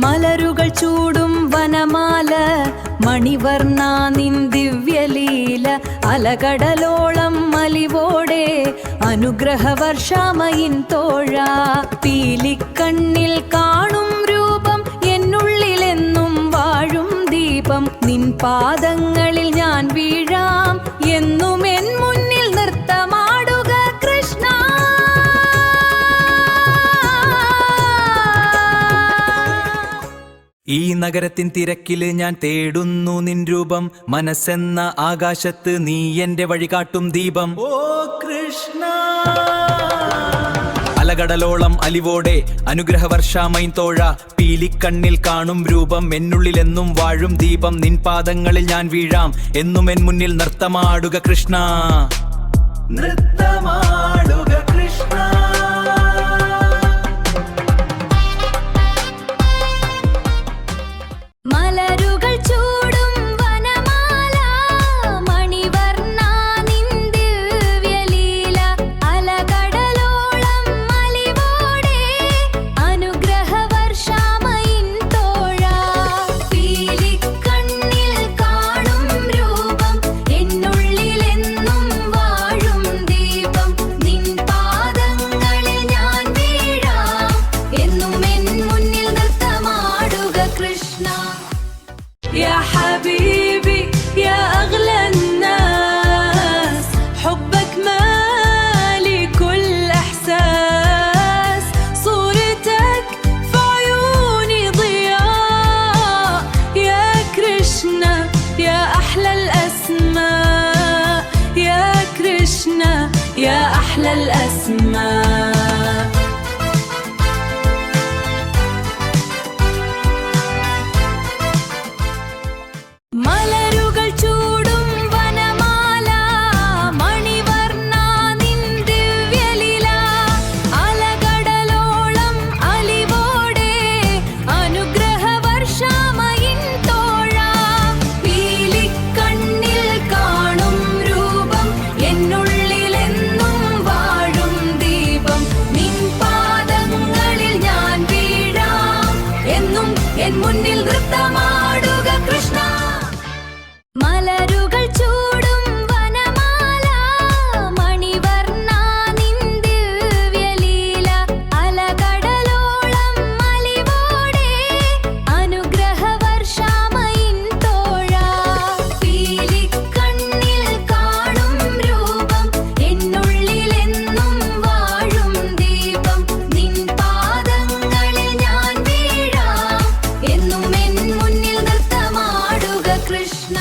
മലരുകൾ ചൂടും വനമാല മണിവർണ്ണ നിൻ ദിവ്യലീല അലകടലോളം മലിവോടെ അനുഗ്രഹവർഷാമയിൻ തോഴ പീലിക്കണ്ണിൽ കാണും രൂപം എന്നുള്ളിലെന്നും വാഴും ദീപം നിൻ പാദങ്ങളിൽ ഞാൻ വീഴാം എന്നും എൻ മുന്നിൽ നൃത്തമാടുക കൃഷ്ണ. ഈ നഗരത്തിൻ തിരക്കില് ഞാൻ തേടുന്നു നിൻ രൂപം മനസ്സെന്ന ആകാശത്ത് നീ എന്റെ വഴി കാട്ടും ദീപം. ഓ കൃഷ്ണ അലകടലോളം അലിവോടെ അനുഗ്രഹവർഷാമൈൻ തോഴ പീലിക്കണ്ണിൽ കാണും രൂപം എന്നുള്ളിലെന്നും വാഴും ദീപം നിൻ പാദങ്ങളിൽ ഞാൻ വീഴാം എന്നും എൻ മുന്നിൽ നൃത്തമാടുക കൃഷ്ണ. നൃത്തമാടുക കൃഷ്ണ. يا حبيبي يا أغلى الناس حبك مالي كل إحساس صورتك في عيوني ضياء يا كريشنا يا أحلى الأسماء يا كريشنا يا أحلى الأسماء. മുന്നിൽ നൃത്തമാടുക കൃഷ്ണ. മലരുകൾ ചൂടും വനമാല മണിവർണ്ണ നിൻ ദിവ്യലീല അലകടലോളം മലിവോടെ അനുഗ്രഹവർഷാമയിൻ തോഴ പീലിക്കണ്ണിൽ കാണും രൂപം എന്നുള്ളിലെന്നും വാഴും ദീപം നിൻ പാദങ്ങളിൽ ഞാൻ വീഴാം എന്നും എൻ മുന്നിൽ നൃത്തമാടുക കൃഷ്ണ.